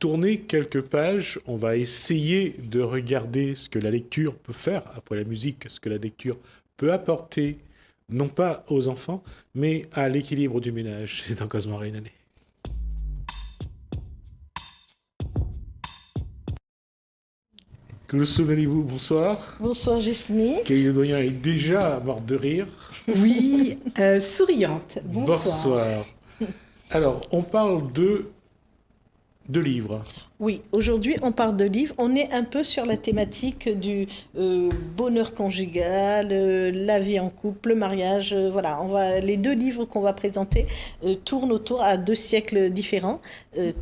tourner quelques pages, on va essayer de regarder ce que la lecture peut faire, après la musique, ce que la lecture peut apporter, non pas aux enfants, mais à l'équilibre du ménage. C'est dans Cosmo Rainane. Koulousou Malibou, bonsoir. Bonsoir Jesmi. Kelly Doyen est déjà morte de rire. Oui, souriante. Bonsoir. Bonsoir. Alors, on parle de livres. Oui, aujourd'hui on parle de livres. On est un peu sur la thématique du bonheur conjugal, la vie en couple, le mariage. Voilà, les deux livres qu'on va présenter tournent autour, à 2 siècles différents,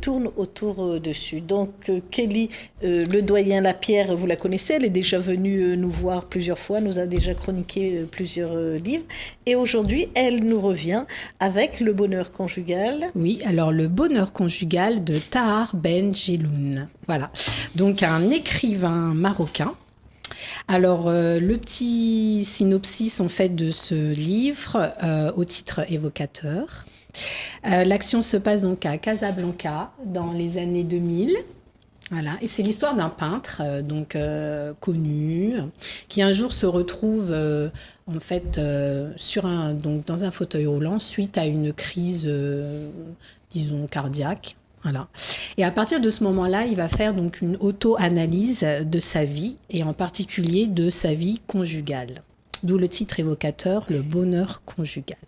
tournent autour dessus. Donc Kelly, le doyen Lapierre, vous la connaissez, elle est déjà venue nous voir plusieurs fois, nous a déjà chroniqué plusieurs livres. Et aujourd'hui, elle nous revient avec le bonheur conjugal. Oui, alors le bonheur conjugal de Tahar Ben Jelloun. Voilà, donc un écrivain marocain. Alors, le petit synopsis en fait de ce livre, au titre évocateur. L'action se passe donc à Casablanca dans les années 2000. Voilà, et c'est l'histoire d'un peintre connu qui un jour se retrouve en fait dans un fauteuil roulant suite à une crise disons cardiaque. Voilà. Et à partir de ce moment-là, il va faire donc une auto-analyse de sa vie et en particulier de sa vie conjugale. D'où le titre évocateur, le bonheur conjugal.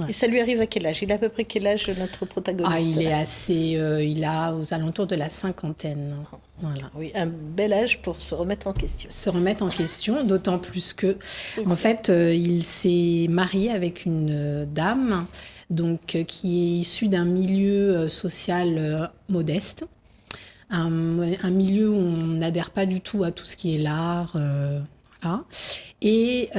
Ouais. Et ça lui arrive à quel âge? Il a à peu près quel âge notre protagoniste? Il a aux alentours de la 50aine. Voilà. Oui, un bel âge pour se remettre en question. Se remettre en question, d'autant plus que, en fait, il s'est marié avec une dame donc, qui est issue d'un milieu social modeste, un milieu où on n'adhère pas du tout à tout ce qui est l'art. Voilà. Et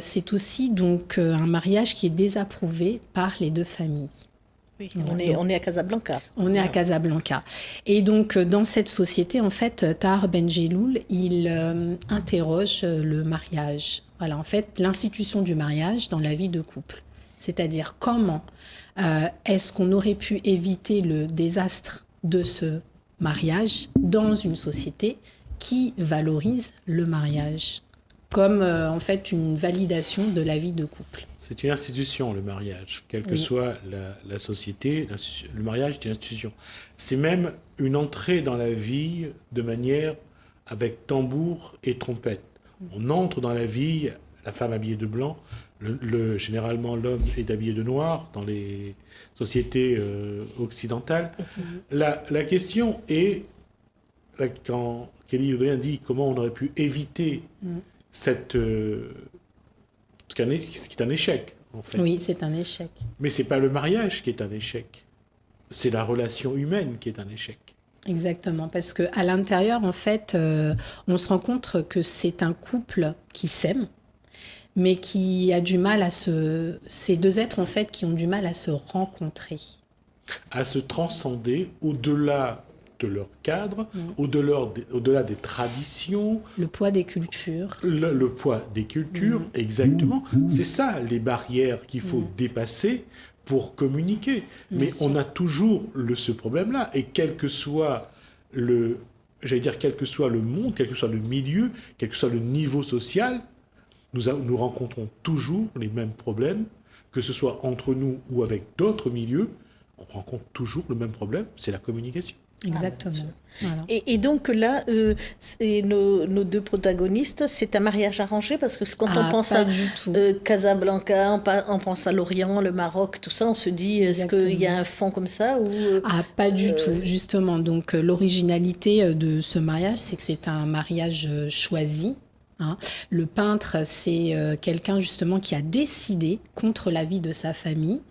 c'est aussi donc un mariage qui est désapprouvé par les deux familles. Oui, on est à Casablanca. On est à Casablanca. Et donc, dans cette société, en fait, Tahar Ben Jelloun, il interroge le mariage. Voilà, en fait, l'institution du mariage dans la vie de couple. C'est-à-dire, comment est-ce qu'on aurait pu éviter le désastre de ce mariage dans une société qui valorise le mariage comme en fait une validation de la vie de couple. C'est une institution, le mariage, quelle que soit la société, le mariage est une institution. C'est même une entrée dans la vie de manière avec tambour et trompette. On entre dans la vie, la femme habillée de blanc, généralement l'homme est habillé de noir dans les sociétés occidentales. La question est, quand Kelly Audrien dit comment on aurait pu éviter ce qui est un échec, en fait. Oui, c'est un échec. Mais c'est pas le mariage qui est un échec. C'est la relation humaine qui est un échec. Exactement, parce qu'à l'intérieur, en fait, on se rend compte que c'est un couple qui s'aime, mais qui a du mal ces deux êtres, en fait, qui ont du mal à se rencontrer. À se transcender au-delà de leur cadre, au-delà des traditions. Le poids des cultures. Le poids des cultures, exactement. C'est ça, les barrières qu'il faut dépasser pour communiquer. Mais on a toujours ce problème-là. Et quel que soit le monde, quel que soit le milieu, quel que soit le niveau social, nous rencontrons toujours les mêmes problèmes, que ce soit entre nous ou avec d'autres milieux, on rencontre toujours le même problème, c'est la communication. Exactement. Voilà. Et donc là, nos deux protagonistes, c'est un mariage arrangé parce que quand on pense à Casablanca, on pense à l'Orient, le Maroc, tout ça, on se dit, est-ce qu'il y a un fond comme ça ou pas du tout, justement. Donc l'originalité de ce mariage, c'est que c'est un mariage choisi. Hein. Le peintre, c'est quelqu'un justement qui a décidé, contre l'avis de sa famille,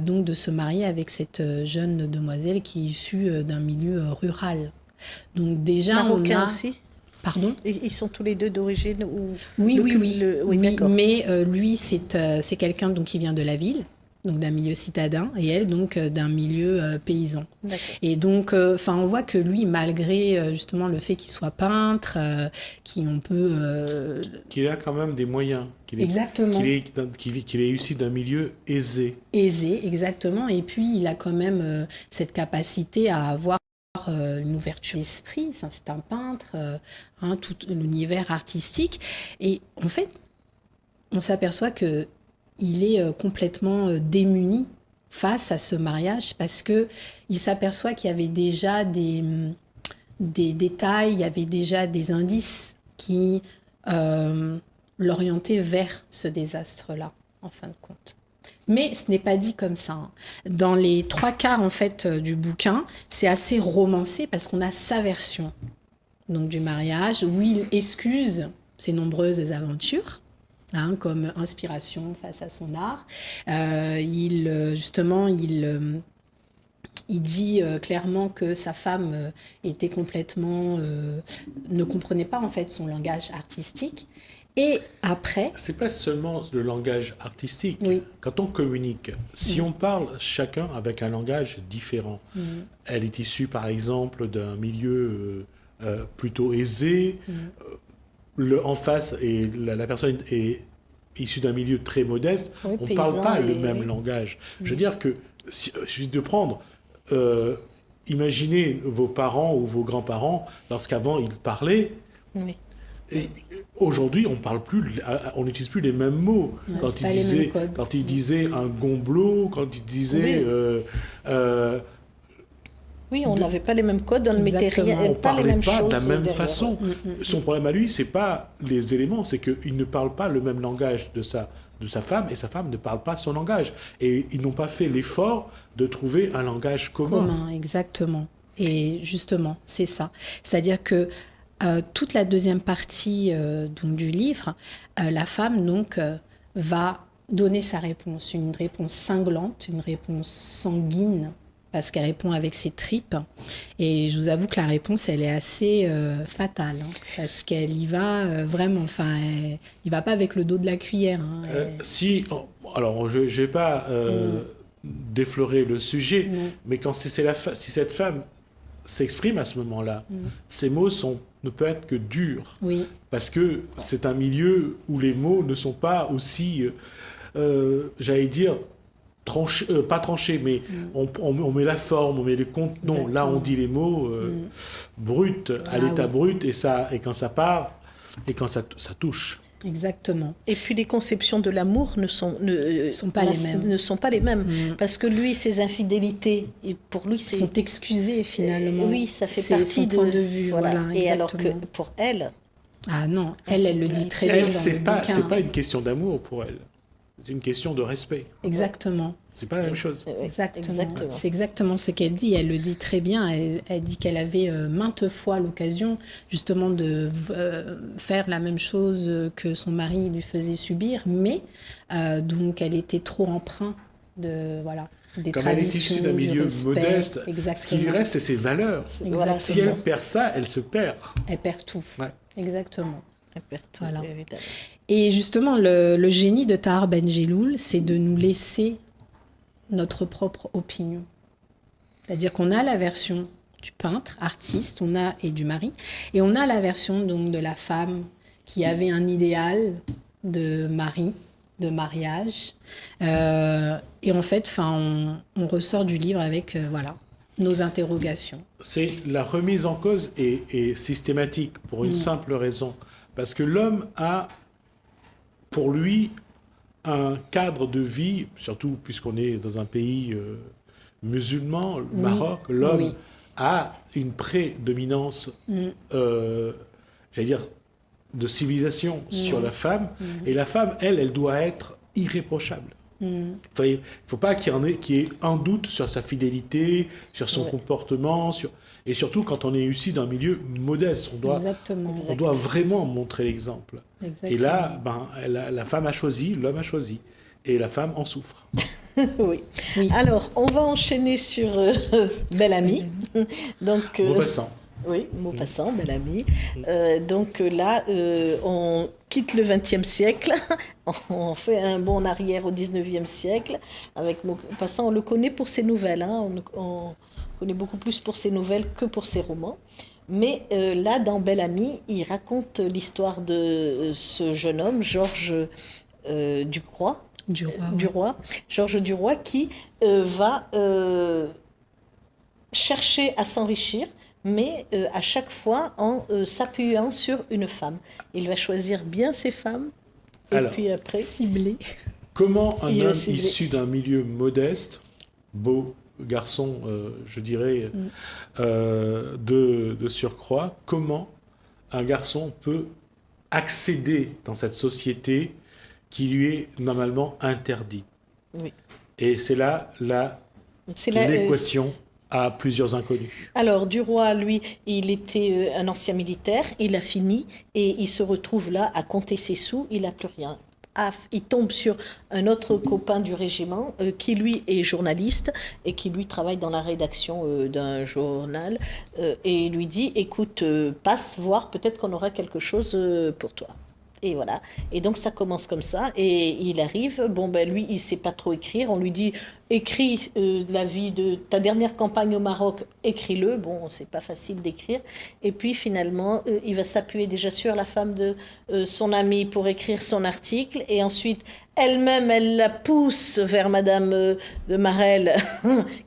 donc de se marier avec cette jeune demoiselle qui est issue d'un milieu rural. Donc déjà, marocain aussi. Pardon ? Ils sont tous les deux d'origine ou Oui, mais lui, c'est quelqu'un donc qui vient de la ville, donc d'un milieu citadin, et elle donc d'un milieu paysan. D'accord. Et donc, on voit que lui, malgré justement le fait qu'il soit peintre, qu'il a quand même des moyens. Exactement. Qu'il est issu d'un milieu aisé. Aisé, exactement. Et puis, il a quand même cette capacité à avoir une ouverture d'esprit, c'est un peintre, tout l'univers artistique. Et en fait, on s'aperçoit qu'il est complètement démuni face à ce mariage parce qu'il s'aperçoit qu'il y avait déjà des détails, il y avait déjà des indices qui l'orientaient vers ce désastre-là, en fin de compte. Mais ce n'est pas dit comme ça, hein. Dans les 3/4 en fait du bouquin, c'est assez romancé parce qu'on a sa version donc du mariage où il excuse ses nombreuses aventures, hein, comme inspiration face à son art. Il dit clairement que sa femme était complètement ne comprenait pas en fait son langage artistique. Et après... C'est pas seulement le langage artistique. Oui. Quand on communique, si on parle chacun avec un langage différent, elle est issue par exemple d'un milieu plutôt aisé, en face, et la personne est issue d'un milieu très modeste, oui, on ne parle pas le même oui. langage. Je veux dire que, suffit de prendre... imaginez vos parents ou vos grands-parents, lorsqu'avant ils parlaient, Oui. et aujourd'hui, on n'utilise plus les mêmes mots. Ouais, Quand ils disaient un gombelot, quand ils disaient... Oui, on n'avait pas les mêmes codes, on ne mettait rien, on ne pas les parlait mêmes pas choses de la même derrière. façon. Son problème à lui, c'est pas les éléments, c'est qu'il ne parle pas le même langage de sa femme, et sa femme ne parle pas son langage. Et ils n'ont pas fait l'effort de trouver un langage commun. Exactement. Et justement, c'est ça. C'est-à-dire que toute la deuxième partie donc, du livre, la femme donc va donner sa réponse, une réponse cinglante, une réponse sanguine, parce qu'elle répond avec ses tripes. Et je vous avoue que la réponse, elle est assez fatale, hein, parce qu'elle y va vraiment, enfin, il va pas avec le dos de la cuillère. Hein, alors, je ne vais pas déflorer le sujet, mais quand si cette femme s'exprime à ce moment-là, ces mots ne peuvent être que durs, oui. Parce que c'est un milieu où les mots ne sont pas aussi, j'allais dire, pas tranchés, mais on met la forme, on met les comptes. Non, là on dit les mots bruts, à l'état brut, et quand ça part, et quand ça touche. Exactement. Et puis les conceptions de l'amour ne sont pas les mêmes. Parce que lui, ses infidélités, et pour lui, sont excusées finalement. Oui, ça fait partie son point de vue. Voilà, et alors que pour elle... Ah non, elle le dit très bien dans le bouquin. C'est pas une question d'amour pour elle. C'est une question de respect. Exactement. C'est pas la même chose. Exactement. C'est exactement ce qu'elle dit. Elle le dit très bien. Elle dit qu'elle avait maintes fois l'occasion justement de faire la même chose que son mari lui faisait subir, mais donc elle était trop empreinte de des comme traditions. elle est issue d'un milieu modeste, ce qui lui reste, c'est ses valeurs. Si elle perd ça, elle se perd. Elle perd tout. Ouais. Exactement. Elle perd tout, évidemment. Et justement, le génie de Tahar Ben Jelloul, c'est de nous laisser notre propre opinion. C'est-à-dire qu'on a la version du peintre, artiste, et du mari, et on a la version donc de la femme qui avait un idéal de mari, de mariage. Et en fait, on ressort du livre avec nos interrogations. C'est la remise en cause est systématique pour une simple raison. Parce que l'homme a, pour lui, un cadre de vie, surtout puisqu'on est dans un pays musulman, le Maroc, l'homme a une prédominance, j'allais dire, de civilisation sur la femme. Et la femme, elle doit être irréprochable. Il ne faut pas qu'il y ait un doute sur sa fidélité, sur son comportement, et surtout quand on est issu d'un milieu modeste. On doit vraiment montrer l'exemple. Et là, la femme a choisi, l'homme a choisi. Et la femme en souffre. Oui. Alors, on va enchaîner sur Belle Amie. Donc, Maupassant. Oui, Maupassant, Belle Amie. Donc là, on quitte le XXe siècle, on fait un bond en arrière au XIXe siècle. Avec Maupassant, on le connaît pour ses nouvelles. Hein. On connaît beaucoup plus pour ses nouvelles que pour ses romans. Mais là, dans Belle Amie, il raconte l'histoire de ce jeune homme, Georges Duroy. Georges Duroy, qui va chercher à s'enrichir, mais à chaque fois en s'appuyant sur une femme. Il va choisir bien ses femmes, et Alors, puis après... Ciblé. Comment un Il homme est ciblé. issu d'un milieu modeste, beau garçon, je dirais, de surcroît, comment un garçon peut accéder dans cette société qui lui est normalement interdite? Oui. Et c'est là C'est là, l'équation à plusieurs inconnus. alors, Duroy, lui, il était un ancien militaire, il a fini et il se retrouve là à compter ses sous, il n'a plus rien. Il tombe sur un autre copain du régiment qui, lui, est journaliste et qui, lui, travaille dans la rédaction d'un journal et il lui dit, écoute, passe voir, peut-être qu'on aura quelque chose pour toi. Et voilà. Et donc, ça commence comme ça. Et il arrive. Bon, ben, lui, il sait pas trop écrire. On lui dit, écris la vie de ta dernière campagne au Maroc, écris-le. Bon, c'est pas facile d'écrire. Et puis, finalement, il va s'appuyer déjà sur la femme de son ami pour écrire son article. Et ensuite, elle-même, elle la pousse vers Madame de Marelle,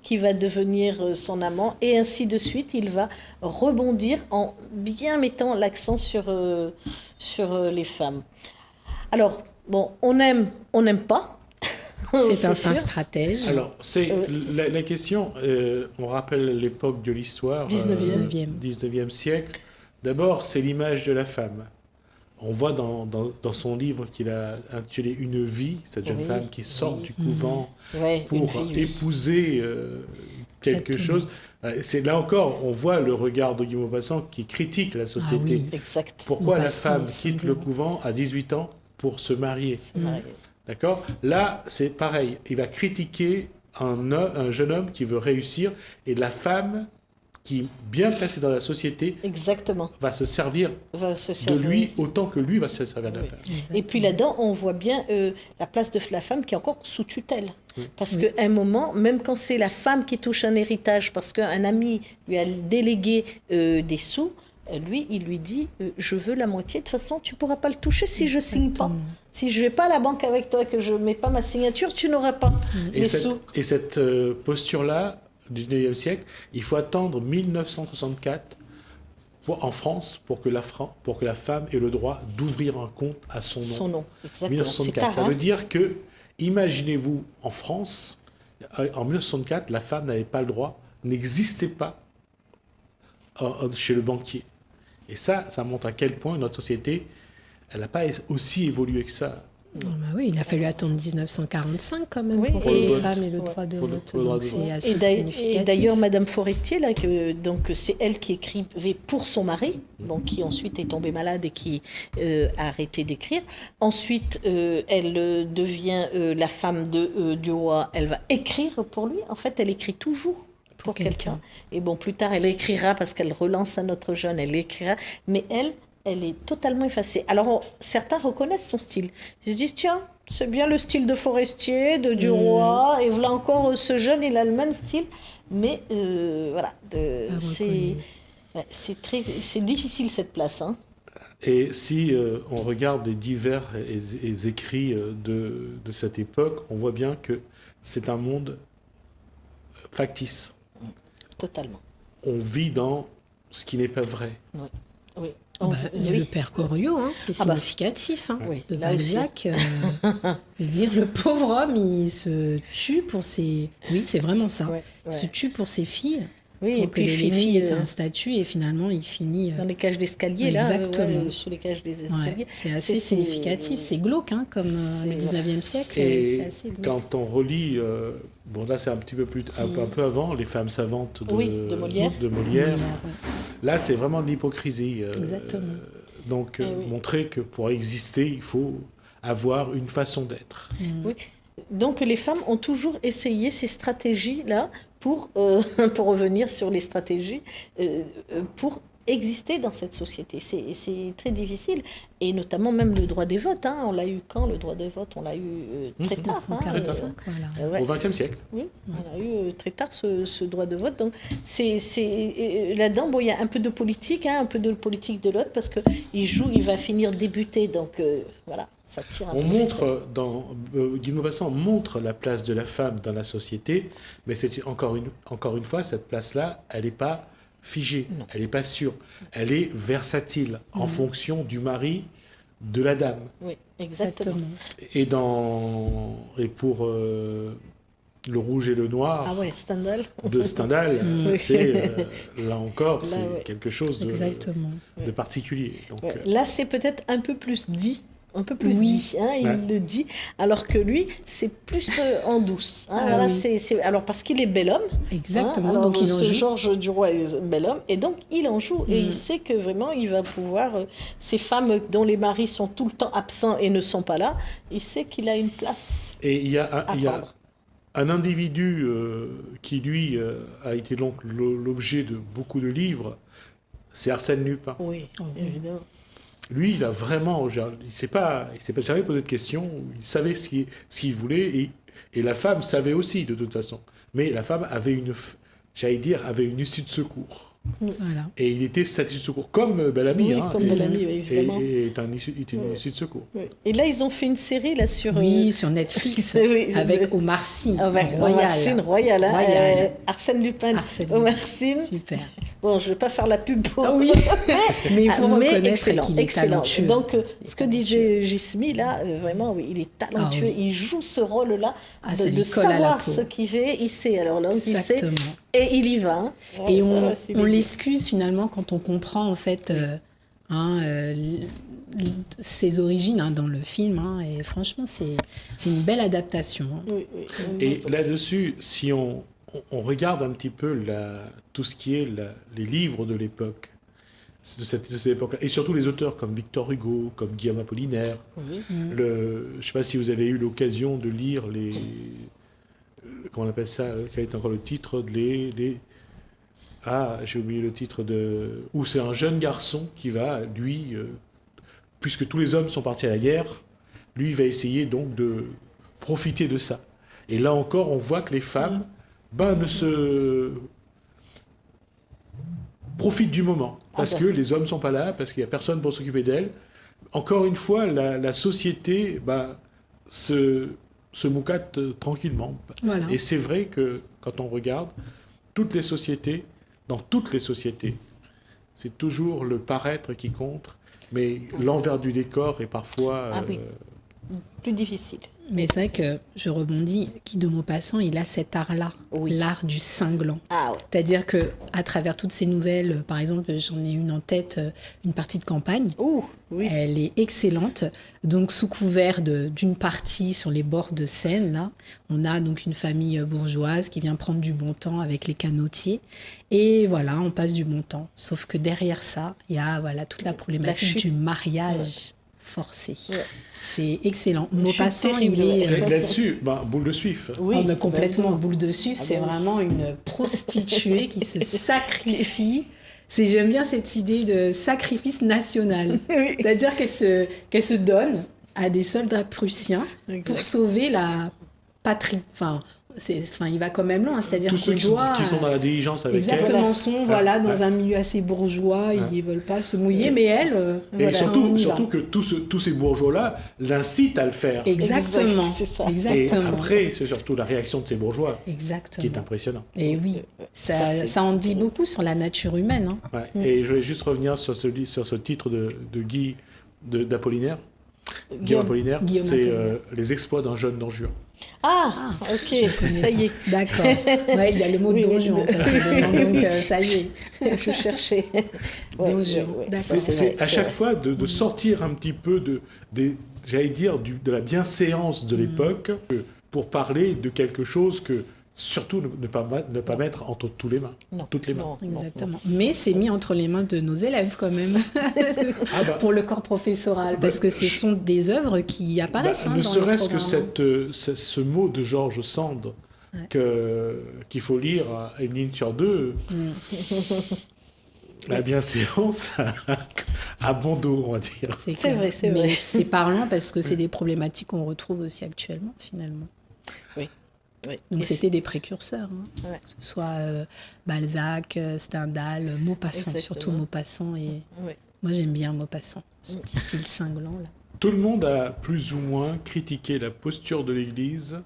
qui va devenir son amant. Et ainsi de suite, il va rebondir en bien mettant l'accent sur les femmes. Alors, bon, on n'aime pas. C'est un fin sûr. stratège. Alors, c'est la question, on rappelle l'époque de l'histoire, 19e siècle. D'abord, c'est l'image de la femme. On voit dans son livre qu'il a intitulé Une vie, cette jeune femme qui sort du couvent pour épouser quelque Exactement. chose. C'est là encore, on voit le regard de Guy Maupassant qui critique la société. oui. Exact. Pourquoi la Maupassant, femme c'est quitte le couvent à 18 ans pour se marier? Se marier. D'accord? Là, c'est pareil. Il va critiquer un jeune homme qui veut réussir et la femme qui, bien placée dans la société, Exactement. va se servir Va se de servir. lui autant que lui va se servir de la femme. Et puis là-dedans, on voit bien la place de la femme qui est encore sous tutelle. Parce qu'à un moment, même quand c'est la femme qui touche un héritage, parce qu'un ami lui a délégué des sous, lui, il lui dit je veux la moitié. De toute façon, tu ne pourras pas le toucher si je ne signe pas. Si je ne vais pas à la banque avec toi et que je ne mets pas ma signature, tu n'auras pas les sous. Et cette posture-là, du 19e siècle, il faut attendre 1964 en France pour que la femme ait le droit d'ouvrir un compte à son nom. Son nom, exactement. 1964. C'est tard, Ça hein. veut dire que, imaginez-vous, en France, en 1964, la femme n'avait pas le droit, n'existait pas chez le banquier. Et ça montre à quel point notre société, elle n'a pas aussi évolué que ça. Ah bah oui, il a fallu attendre 1945 quand même Oui, pour que et- les vote. femmes aient le Ouais. droit de Pour le vote. droit Donc de c'est vote. assez Et significatif. d'ailleurs, Madame Forestier, là, donc c'est elle qui écrivait pour son mari, donc qui ensuite est tombée malade et qui a arrêté d'écrire. Ensuite, elle devient la femme du roi. Elle va écrire pour lui. En fait, elle écrit toujours pour quelqu'un. Et bon, plus tard, elle écrira parce qu'elle relance un autre jeune. Elle écrira, mais elle est totalement effacée. Alors, certains reconnaissent son style. Ils se disent, tiens, c'est bien le style de Forestier, de Duroy, et voilà encore ce jeune, il a le même style. Mais voilà, c'est difficile cette place. Hein. Et si on regarde les divers écrits de cette époque, on voit bien que c'est un monde factice. Totalement. On vit dans ce qui n'est pas vrai. Oui. Oui. Bah, il y a Oui. le père Goriot, hein, c'est Ah bah. significatif. Hein, Oui, de là aussi. Balzac. Je veux dire, le pauvre homme, il se tue pour ses... Oui, c'est vraiment ça. Ouais, Il se tue pour ses filles. Oui, pour et que puis il les finit filles aient un statut et finalement il finit... dans les cages d'escalier, là. Exactement. Sous les cages des ouais, escaliers. c'est assez significatif, c'est glauque hein, comme le 19e siècle. Et C'est assez glauque. quand on relit, bon là c'est un petit peu plus, un peu avant, Les femmes savantes Oui, de Molière. Molière, ouais. Là c'est vraiment de l'hypocrisie. Exactement. Donc oui. montrer que pour exister, il faut avoir une façon d'être. Oui. Donc les femmes ont toujours essayé ces stratégies-là pour revenir sur les stratégies, pour exister dans cette société. C'est très difficile. Et notamment même le droit des votes. Hein. On l'a eu quand, le droit des votes? On l'a eu très tard. Hein. 1945, voilà. Ouais. Au XXe siècle. Oui, on a eu très tard ce droit de vote. Donc, là-dedans, bon, il y a un peu de politique, hein, un peu de politique de l'autre, parce qu'il va finir débuter. Donc, voilà, ça tire un peu. On montre, Guy de Maupassant montre la place de la femme dans la société, mais c'est encore une fois, cette place-là, elle n'est pas figée, elle n'est pas sûre. Elle est versatile en fonction du mari, de la dame. Oui, exactement. Et pour Le Rouge et le Noir Stendhal. de Stendhal, c'est là encore, c'est quelque chose de particulier. Donc, là, c'est peut-être un peu plus dit. Dit, hein, il le dit, alors que lui, c'est plus en douce. Hein, voilà, alors parce qu'il est bel homme. Exactement. Hein, alors, donc il en joue. Georges Duroy est bel homme, et donc il en joue. Et il sait que vraiment, il va pouvoir, ces femmes dont les maris sont tout le temps absents et ne sont pas là, il sait qu'il a une place. Et il y a un individu qui, lui, a été donc l'objet de beaucoup de livres, c'est Arsène Lupin. Oui, évidemment. Lui, il a vraiment, il s'est pas jamais posé de questions. Il savait ce qu'il voulait et la femme savait aussi de toute façon. Mais la femme avait une issue de secours. Voilà. Et il était satisfait de secours, comme Bellamy. Oui, comme Bellamy, évidemment. Et est une issue de secours. Oui. Et là, ils ont fait une série là sur Netflix avec Omar Sy. Royal. Arsène Lupin. Omar Sy. Super. Bon, je ne vais pas faire la pub pour... oui, mais il faut reconnaître qu'il est talentueux. Donc, ce que disait Gismi, là, vraiment, oui, il est talentueux. Il joue ce rôle-là de savoir ce qu'il fait. Il sait, alors là, il sait. Et il y va. Hein. Et on l'excuse finalement quand on comprend, en fait, ses origines dans le film. Et franchement, c'est une belle adaptation. Oui. Et là-dessus, si on regarde un petit peu tout ce qui est les livres de l'époque, de cette époque-là, et surtout les auteurs comme Victor Hugo, comme Guillaume Apollinaire. Je ne sais pas si vous avez eu l'occasion de lire comment on appelle ça, quel est encore le titre j'ai oublié le titre où c'est un jeune garçon qui va, lui, puisque tous les hommes sont partis à la guerre, lui va essayer donc de profiter de ça. Et là encore, on voit que les femmes ne se profitent du moment. Parce que les hommes ne sont pas là, parce qu'il n'y a personne pour s'occuper d'elles. Encore une fois, la société se moucate tranquillement. Voilà. Et c'est vrai que quand on regarde, dans toutes les sociétés, c'est toujours le paraître qui compte, mais l'envers du décor est parfois... plus difficile. Mais c'est vrai que, je rebondis, Guy de Maupassant, il a cet art-là, l'art du cinglant. C'est-à-dire qu'à travers toutes ces nouvelles, par exemple, j'en ai une en tête, une partie de campagne, elle est excellente. Donc, sous couvert d'une partie sur les bords de Seine, là, on a donc une famille bourgeoise qui vient prendre du bon temps avec les canotiers. Et voilà, on passe du bon temps. Sauf que derrière ça, il y a toute la problématique du mariage forcé. C'est excellent. Maupassant, il est... Là-dessus, boule de suif. Mais complètement, boule de suif, c'est vraiment une prostituée qui se sacrifie. J'aime bien cette idée de sacrifice national. C'est-à-dire qu'elle se donne à des soldats prussiens pour sauver la patrie. Il va quand même loin, c'est-à-dire tous ceux qui sont dans la diligence avec elle. Sont dans un milieu assez bourgeois, ils ne veulent pas se mouiller, mais elle... Et surtout que tous ces bourgeois-là l'incitent à le faire. Exactement. C'est ça. Et après, c'est surtout la réaction de ces bourgeois qui est impressionnante. Et oui, ça en dit beaucoup sur la nature humaine. Et je voulais juste revenir sur ce titre de Guy d'Apollinaire. Guillaume Apollinaire, c'est Les exploits d'un jeune Don Juan. Ok, ça y est. D'accord. Il y a le mot Don Juan, donc ça y est. Je cherchais. Don Juan. C'est à chaque fois de sortir un petit peu de la bienséance de l'époque pour parler de quelque chose que surtout ne pas mettre entre toutes les mains. Exactement. Mais c'est mis entre les mains de nos élèves quand même, pour le corps professoral, parce que ce sont des œuvres qui apparaissent. Ne serait-ce que ce mot de George Sand qu'il faut lire à une ligne sur deux. La bienséance à bon dos, on va dire. C'est clair. vrai, c'est Mais vrai. c'est parlant parce que c'est des problématiques qu'on retrouve aussi actuellement, finalement. Oui. Oui. Donc Et c'était des précurseurs, hein. Ouais. Que ce soit Balzac, Stendhal, Maupassant, Exactement. surtout Maupassant. Et Oui. moi j'aime bien Maupassant, ce petit style cinglant là. Tout le monde a plus ou moins critiqué la posture de l'Église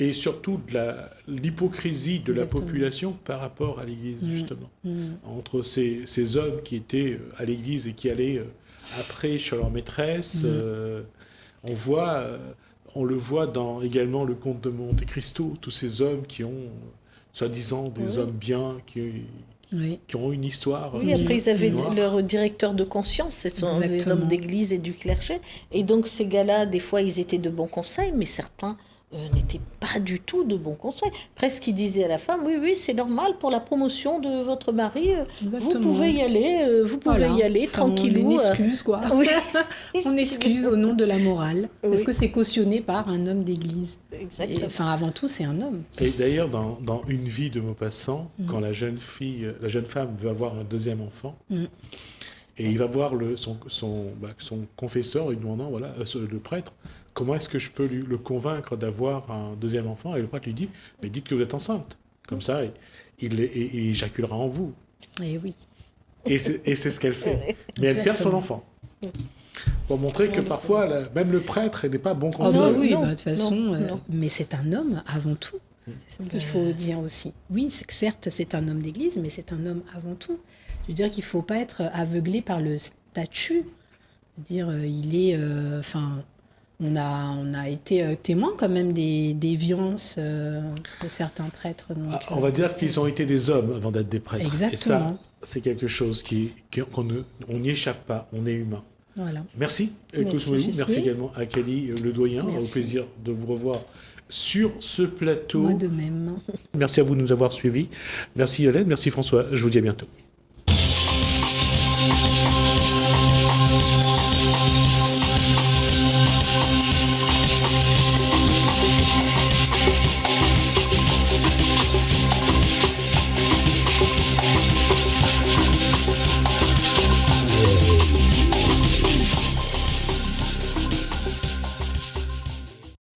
et surtout de l'hypocrisie de la Exactement. population par rapport à l'Église, justement. Entre ces hommes qui étaient à l'Église et qui allaient après chez leur maîtresse, on le voit dans également le Comte de Monte Cristo, tous ces hommes qui ont, soi-disant, des hommes bien, Oui. qui ont une histoire. Oui, après ils avaient noire. leur directeur de conscience, ce sont des Exactement. hommes d'église et du clergé. Et donc ces gars-là, des fois, ils étaient de bons conseils, mais certains n'étaient pas du tout de bons conseils. Presque ils disaient à la femme, oui, c'est normal pour la promotion de votre mari, vous Exactement. pouvez y aller, Enfin, tranquillou. On excuse, quoi. Oui. On excuse au nom de la morale. Oui. Parce que c'est cautionné par un homme d'église. Exactement. Et, enfin, avant tout, c'est un homme. Et d'ailleurs, dans Une vie de Maupassant, quand la jeune femme veut avoir un deuxième enfant, et il va voir son confesseur, lui demandant, le prêtre, comment est-ce que je peux le convaincre d'avoir un deuxième enfant? Et le prêtre lui dit, mais dites que vous êtes enceinte. Comme ça, il éjaculera en vous. Et oui. Et c'est ce qu'elle fait. Mais elle perd son enfant. Pour montrer que parfois, même le prêtre n'est pas bon Ah conseiller. bah oui, non, de toute façon, non. mais c'est un homme avant tout. C'est ce qu'il faut dire aussi. Oui, c'est que certes, c'est un homme d'église, mais c'est un homme avant tout. Je veux dire qu'il ne faut pas être aveuglé par le statut. Je veux dire, il est... on a été témoin quand même des déviances de certains prêtres. Donc, On va dire qu'ils ont été des hommes avant d'être des prêtres. Exactement. Et ça, c'est quelque chose on n'y échappe pas, on est humain. voilà. Merci, Merci, Cosmo-Lou. Jessie. Merci également à Kelly Le Doyen. Merci. Au plaisir de vous revoir sur ce plateau. Moi de même. Merci à vous de nous avoir suivis. Merci Hélène, merci François. Je vous dis à bientôt.